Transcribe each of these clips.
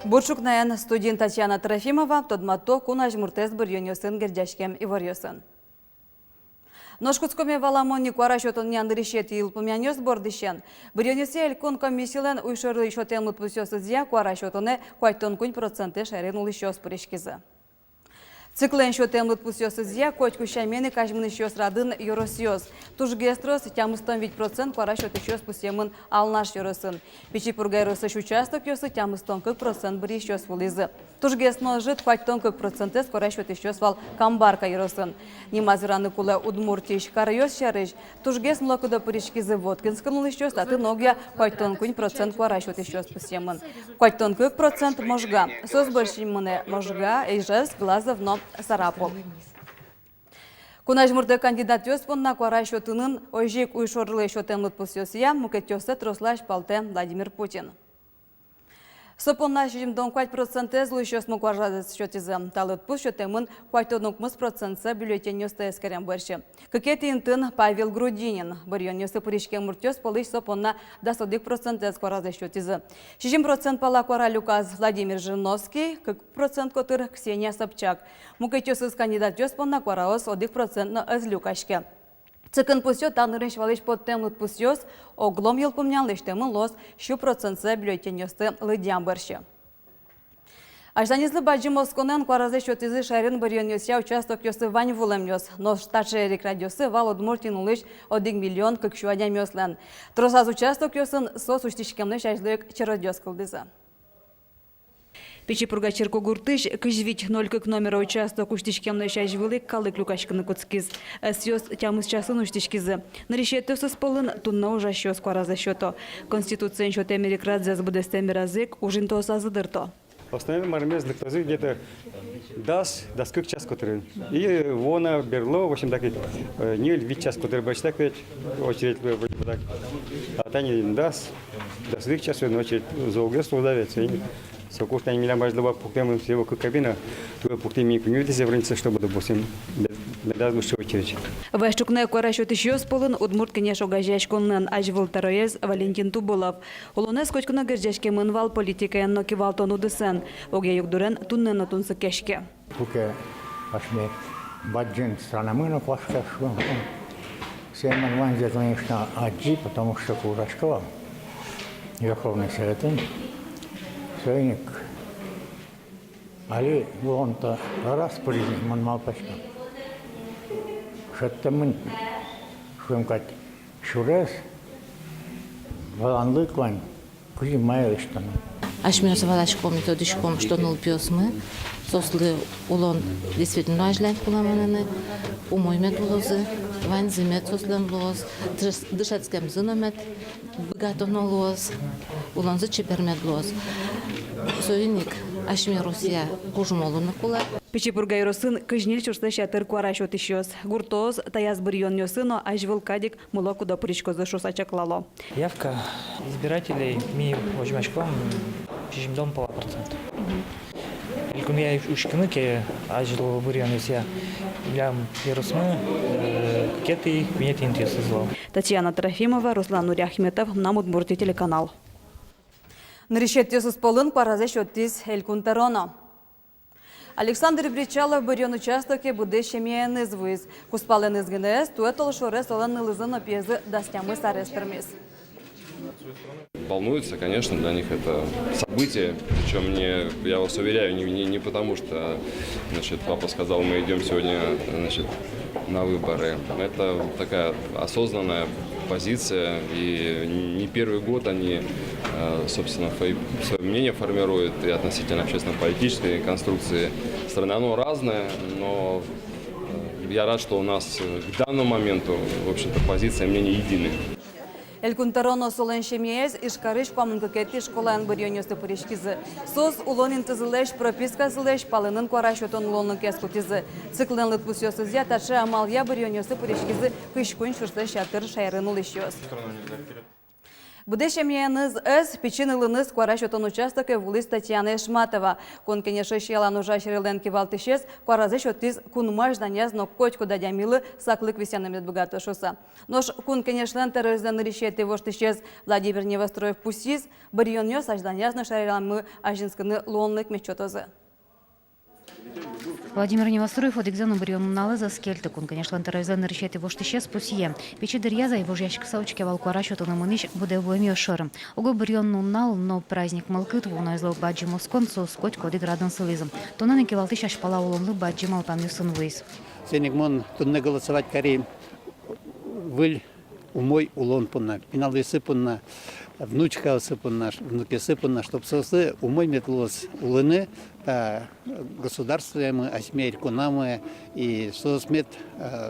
Буршукнаян студент Татьяна Трофимова тодматто кунаж муртез бұрйонесын гердяшкем иварьосын. Ношкутскоме валамонни куарашотон няндыришет илпумянёс бордышен. Бұрйонесе элькон комиссиялен уйшорлы шотен мутпусёсызия куарашотоне куайтон кунь проценты шарен улышёс пуришкизы. Циклен шотемлыт пусёсызия коть кущамены кажмын ещёс радын юросёс. Тужгестрос тямыстан 8% куара шот ещёс пусемын алнаш юросын. Печи пургайросыш участок ёсы тямыстан 40% бір ещёс вулизы. Тужгесно жит хваттон 40% куара шот ещёс вал камбарка юросын. Немазыраны кула удмуртиш карайос шарыш. Тужгес млокуда пуришкизы Воткинскын ещёс, таты ногя хваттон кунь процент куара шот ещёс пусемын. Хваттон 40% можга. Сос большимыне можга, эйжес, глазов, но Сарапов. Кунажмурды кандидат ёспонна куара шотынын ойжик уйшорлы шотемлыт пусёсия мукетёсы трослаш палте Владимир Путин. Сопонна жимдон 5% злыщёс мукважадыз шотизы. Талыт пус шотемын 5% бюллетень ёсты эскерен бэрши. Кыкетин Павел Грудинин. Бырьон ёсты пуришкен муртёс полыш сопонна да 1% куаразы шотизы. 6% пала куара Люказ Владимир Жиновский, 1% котыр Ксения Собчак. Мукетёсыз кандидат ёспонна куараос 1% из Люкашке. Цикын пусё танырыш валыш под темлыт пусёс, оглом елпумнян лештемын лос 6% бюллетень ёсты лыдян бэрши. Ажданизлы баджи Москонен куаразы шотизы шайрын бырьон ёся участок ёсы вань вулем ёс, но штатши рекрадёсы вал удмуртин улыш 1 миллион кыкшуадям ёслен. Тросаз участок ёсын сос уштишкемны шайжлык чародёс кылдызы. Печи пургачерку гуртыш, кыжвить 0 к номера участок уштишкемны шайжвылык калык люкашканы куцкиз. Съёс тямыз часын уштишкизы. Нарешетты сосполын тунна ужащёс куаразы шото. Конституция шоте мерикрадзе сбудестеми разык ужин то сазыдырто. Основной мармез лактозы где-то даст как час который. И вона берло, в общем так не вид час который больше так очередь так. А та не даст час очередь за угрозу удавится. Сокуш не милям баждова пухтем всего как кабина, то пухтем не кнюдизе вранится, чтобы допустим даст больше очередь. Вайшчукне куара шот ещё сполын удмурт кенеш огажяш коннен ажвыл тароез Валентин Туболов. Олонес кочкуна гержашке мынвал политика но кивалтон удысен. Оге югдурен туннен тунсы кешке. Туке ашме баджин странамына пашкашу. Сейман ванзе, конечно, аджи, потому что Курашкова, Верховный Советин, Союзник. Али он-то раз полезет, он мал пачка. Что-то мы, шумкать шурес, валанлык вань, кузи майя что. Ашмёс валашком методичком, что нул пёсмы, сослы улон действительно ажлять пуламананы, умой медулозы, вань зимет сослен лоз, дышацкем зыномет, богатовно лоз, улон зачепер медлоз. Союзник Ашме Россия кужмолуны кула. Печи пургайросын кыжнил чурсы шатыр куара шот ещёс. Гуртоз таяз бырьон ёсыно ажвыл кадик мулоку да пуричкозы шос ачаклало. Явка избирателей ми возьмачком дом 1,5%. Илкун я ушкины ке ажил бырьон ёся лям ярусмы кеты минет интересызло. Татьяна Трофимова, Руслан Нуряхметов, нам Удмуртия телеканал. Нарешет ёсыз полын куаразы шоттиз Элькун Тароно. Александр Бричалов бырьон участоке буде шемеян извуиз. Куспален из ГНС, туэтол шорес олан нылызын опезы дастямы сарестермиз. Волнуется, конечно, для них это событие. Причем я вас уверяю, не потому что папа сказал, мы идем сегодня на выборы. Это такая осознанная позиция. И не первый год они, собственно, свое мнение формируют и относительно общественно-политической конструкции страны. Оно разное, но я рад, что у нас к данному моменту, в общем-то, позиция мнения единая. Элькун Тароно солен шемеяз ишкарыш камын кокети школан бырьон ёсты пуришкизы. Сос улонин тызылеш прописка зылеш палынын куара шотон улонын кескутизы. Циклен лытпус ёсызя таши амалия бырьон ёсты пуришкизы кышкун шурсы шатыр шайрын улыш ёс. Будещемьяныз эс печенылыныз кварашотон участоке вулыс Татьяна Ишматова. Конкене шешелан ужа шерелен кивалтышез, кваразы шотиз кунмаш даняз но котьку дадямилы саклык висянамет богато шоса. Нож конкене шлен террориздан решеты воштышез Владимир Невостроев пусиз, барьонёс ажданязно шареламы ажинсканы лонлык мечотозы. Владимир Невостроев одекзану барионналы за скельты, кун, конечно, терроризан решеты воштышез пусие. Печи дырьяза его жящик саучки валкуарашотон мыныш буде влемio шырым. Ого барионнал, но праздник малкыт вона излог баджи москонцу скотько одеградан сылизм. Тонаны кивалтыш ашпала улонлы баджи малтан юсын выйс. Сенегмон тунне голосовать карим выль умой улон пунна, пиналы сыпунна, внучка сыпунна, внуки сыпунна, чтоб сосы умой метлос улыны государствуемые, осмеять кунамы и сосмет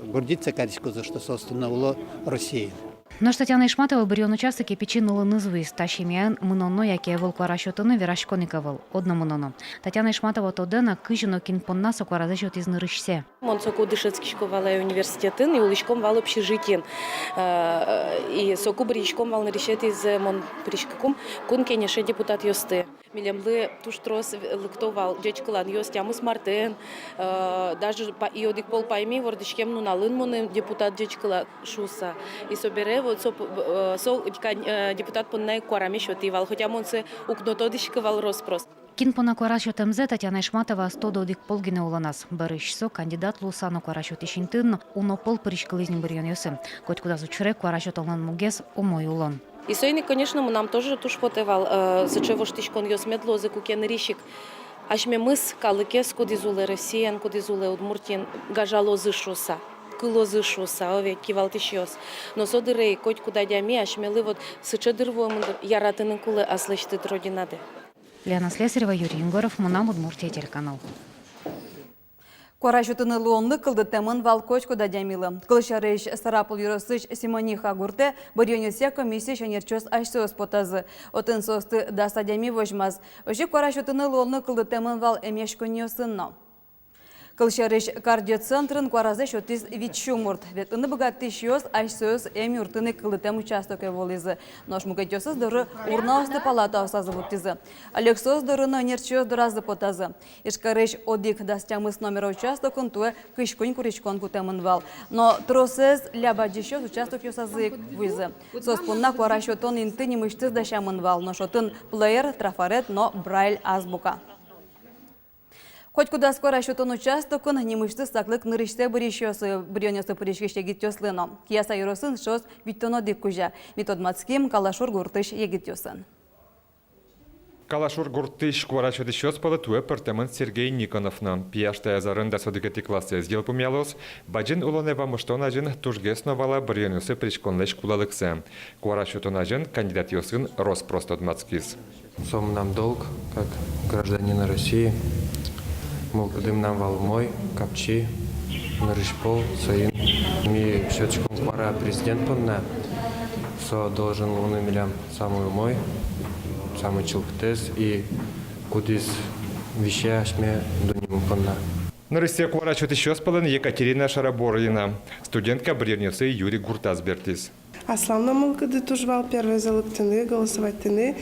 гордиться каричку за что создано уло России. Нож Татьяна Ишматова барион участок и печинула нызви стащимян мыноно, яке волкуарашотыны верашкониковал, одно мыноно. Татьяна Ишматова тодена кыжино кинпонна сокуаразешот из нырышсе. Он соку дышецкий валай университетын и уличком вал общежитин. И соку бричком вал нарешет из мон пришкаком кун кенеше депутат ёсты. Милемлы туштрос лыктовал дечкалан ёстямыс мартен. Даже и одик пол пайми вордичкем нуналын моны депутат дечкала шуса. И собере вот со депутат поннай куарами шотивал, хотя монсы укнотодишкавал роспрос. Кинпона куарашот МЗ Татьяна Ишматова 100 додик полгине уланас. Барышсо кандидат лусано куарашот ишинтын, уно пол пришкалызни барион ёсы. Коть куда зучре куарашот олан мугес умой улон. И сойни, конечно, нам тоже туш потевал, зачего штичкон ёс медлозы кукен рищик. Аж ме мыс калыкес кудизуле Россиян, кудизуле Удмуртин, гажалозы шоса. Кылозы шоса, ове кивалтыш ёс. Но содырей, коть куда дями, аж мелы вот сычедырвуем яратынын кулы аслышты родинады. Лена Слесарева, Юрий Егоров, Мунам, Удмуртия, телеканал. Куарашотыны лонлы кылды темын вал кочку дадямилы. Кылышарыш Сарапул Юросыч Симониха гурте барионесе комиссия шанерчос ашсыз потазы. Отын состы да садями вожмаз. Ожи куарашотыны лонлы кылды темын вал эмешконьосынно. Кылшарыш кардиоцентрын куаразы шотиз витшумурт. Вет ыны богатыш ёс ашсыз эми уртыны кылды тем участоке волизы. Нож мукатёсыз дыры урнаусты палата осазы буттизы. Алексоз дырыны нерчёс дыразы потазы. Ишкарыш одик дастямыс номера участокын туэ кышконь куричкон кутемын вал. Но тросез лябаджишёс участок ёсазык вызы. Соспунна куарашотон инты немыштыз дашамын вал. Но шотын плеер, трафарет, но брайль азбука. Хоть куда скоро шутон участокын немышты саклык нырыште бұрышёсы брионёсы пырышкеште гиттёслыно. Кияса юросын шос виттоно дик кужа. Метод Мацким Калашур гуртыш егиттёсын. Калашур гуртыш кварачоды шос палатуэ партамент Сергей Никоновна. Пияштая зарында содыгети классы сдел помялос. Баджин улонева муштон ажин тужгесновала брионёсы пришконлеш кулалыксе. Кварачотон ажин кандидат ёсын Роспростод Мацкис. Сом нам долг, как гражданина России. Мулкадым нам валмой, капчи, нарышпол, саин. Ми щечком пара президент понна, со должен луны милям самую мой, самый челктес и кудис вещашме до нему понна. На России кварачот еще спален Екатерина Шараборина, студентка брионёсы Юрий Гуртазбертис. Аслам Мулкады тужвал первые залыктыны, голосовательные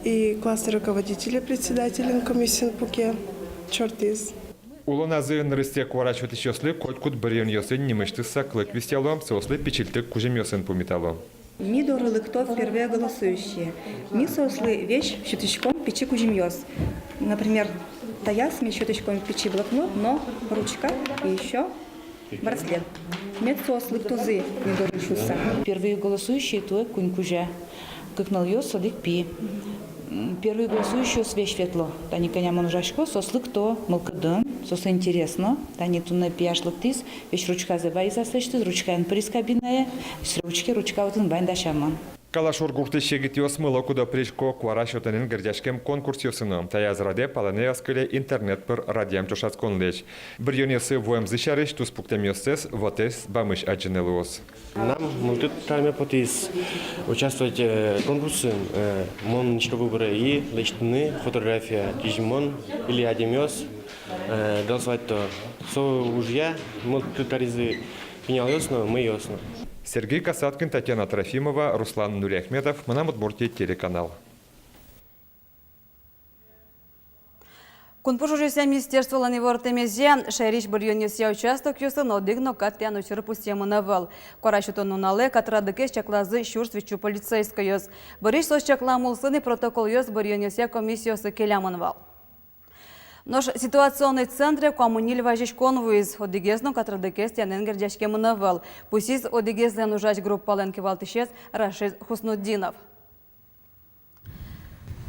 и классный руководитель, председатель комиссии Пуке. Чортиз. Улоназы на России кварачот еще сли котькут брионёсы немышты саклык вестялом, сосли печильтык кужемёсын по металлу. Ми дорылы кто впервые голосующие. Ми сосли вещь щеточком печи кужемёс. Например, таяс ми щеточком печи блокнот, но ручка и еще браслет. Мед сосли ктузы ми дорышуса. Первые голосующие то кунькуже. Как нальёс садик пи. Первые голосующие свеч светло. Тани коня монжашко, сослык то мылкыдын, сосы интересно. Тани туна пияшлык тиз, вещь ручка забай заслышты, ручка ен приз кабиная, с ручки ручка вот он бандашаман. Калашур гурты шегитиос мыло куда пришко кварашотанин гердяшкем конкурс ёсыным. Таяз раде палане яскыле интернет пыр радиям чошаскон леч. Брионесы воем зышарыш туспуктем ёсес, вотес бамыш аджинелуос. Нам мы тут тайме потис участвовать в конкурсе. Мон ничто выборы и личные фотография, тижмон или адемёс. Голосовать то. Со уже я, мы тут аризы пенял ясно, мы ясно. Сергей Касаткин, Татьяна Трофимова, Руслан Нуряхметов, Манамут Бурти, телеканал. Кунпушужуся министерство ланевортемезе шериш бульонеся участок юсын одигно каттян учыр пустему навал. Корачутону нале катрадыке чаклазы щурс вичу полицейско ёз. Бориш сос чакламулсыны протокол ёз бульонеся комиссиясы келямынвал. Нож ситуационный центр коммуниль важиш конвуиз одигезно катрадыке стяненгер жашкемынавал. Пусиз одигезлен ужач группален кевалтышез Рашид Хуснуддинов.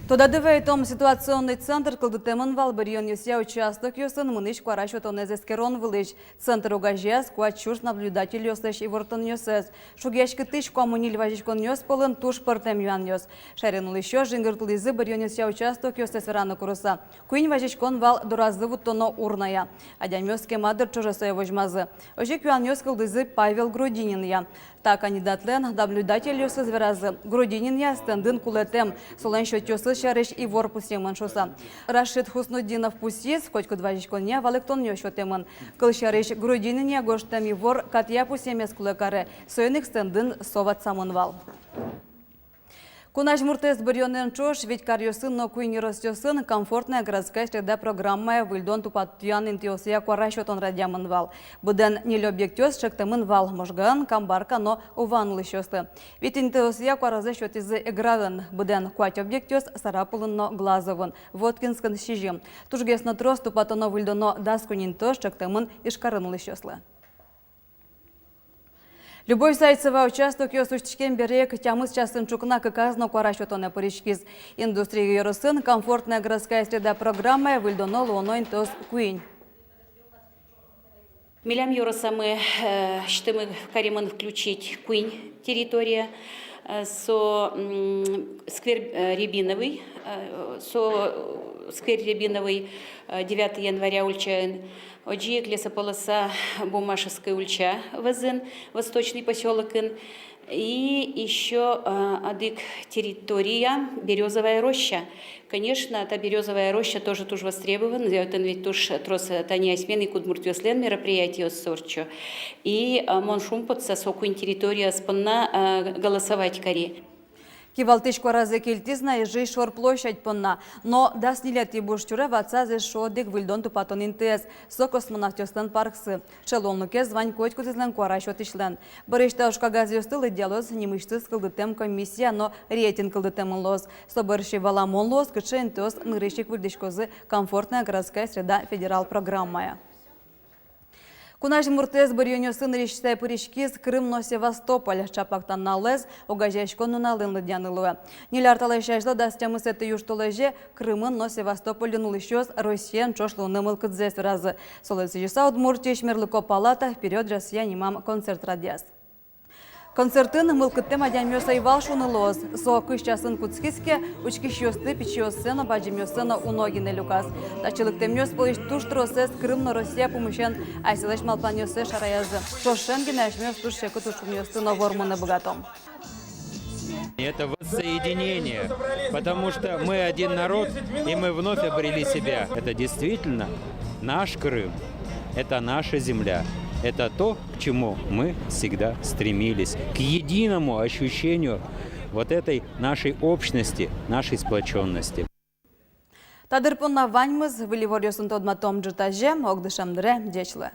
Тодадывай том ситуационный центр кылдытемын вал бирьон юся участок юсын мыныш кварашот онезескерон вылыш. Центр угажес куачуш наблюдатель юсеш и вортон юсес. Шугешки тыш коммуниль важишкон юс полын туш пыртем юан юс. Шаренул еще жингыртлызы бирьон юся участок юсес вераны куруса. Куин важишкон вал дуразы вуттоно урная. Адямёске мадыр чужесая вожмазы. Ожик юан юс кылдызы Павел Грудинин я. Та кандидатлен наблюдатель юсыз веразы. Грудинин я стендын кулетем. Солен счет юсыз шарыш и вор пусемын шуса. Рашид Хуснуддинов пусиз, котьку дважишконе валектон нёшотемын. Кыл шарыш Грудинине гоштем и вор катья пусемес кулекаре. Сойных стендын соват самынвал. Кунаж муртес бирьонен чош, ведь карьосын, но куйни ростёсын, комфортная городская среда программа выльдон тупатьян интиосия куарашотон радямынвал. Буден нель объектёс шектемынвал можган, камбарка, но уванлы шёсты. Ведь интиосия куаразы шётизы играгын. Буден куать объектёс сарапулын, но глазовын. Воткинскан шижим. Тужгесно трос тупатоно выльдоно даскунин тош шектемын ишкарынлы шёслы. Любовь Зайцева участок ее сущечкен берег тямыз часын чукна казно куарашотоне поричкиз. Индустрия юросын, комфортная городская среда программа выльдоно луонойн тос куинь. Милям юроса мы что кариман включить куинь территория со сквер Рябиновый, 9 января ульчаин. Оджиек лесополоса Бумашевская ульча вазын, восточный поселок. И еще адык территория Березовая роща. Конечно, эта Березовая роща тоже востребована. Это ведь тоже трос тани осмены кудмуртиослен мероприятие сорчо. И моншум под сосокуин территория спонна голосовать кари. Кивалтыш куаразы кельтизна и жей шор площадь понна. Но даст не лет и буштюре ватсазе шодик вильдон тупатон интез. Со космонавтёстен парксы. Челонуке звань котьку тизлен куарашот ишлен. Барышта ушка газиостыл и диалоз немышты скылдытем комиссия, но рейтинг кылдытем лоз. Соборщи валамон лоз, кыче интез нырыщик вильдышкозы комфортная городская среда федерал программая. Кунаж муртез бирьонёсын рештай пыришкиз Крым но Севастополь чапактан налез огажешкону налын лыдянылуэ. Нилярталай шайшлы дастямыс это юштолеже Крымын но Севастополь нулышёз Россиян чошлуны мылкыдзес разы. Солысы жеса Удмуртия шмерлыко палата вперед Россия немам концерт радиас. Концертын мылкыттем адямёса ивал шунылоз. Со кышчасын куцкиске учкищёсты пичёсына баджимёсына уногине люкас. Тачылыктемёс полиш туш тросес Крымно Россия помощен айсилеш малпанёсы шараязы. Шошенги нажмёс туш шеку тушумёсына вормуны богатом. Это воссоединение, потому что мы один народ, и мы вновь обрели себя. Это действительно наш Крым, это наша земля. Это то, к чему мы всегда стремились, к единому ощущению вот этой нашей общности, нашей сплоченности. Тадырпонна ваньмыз, виливорьосын тодматом джитаже, огдышамдыре дечлы.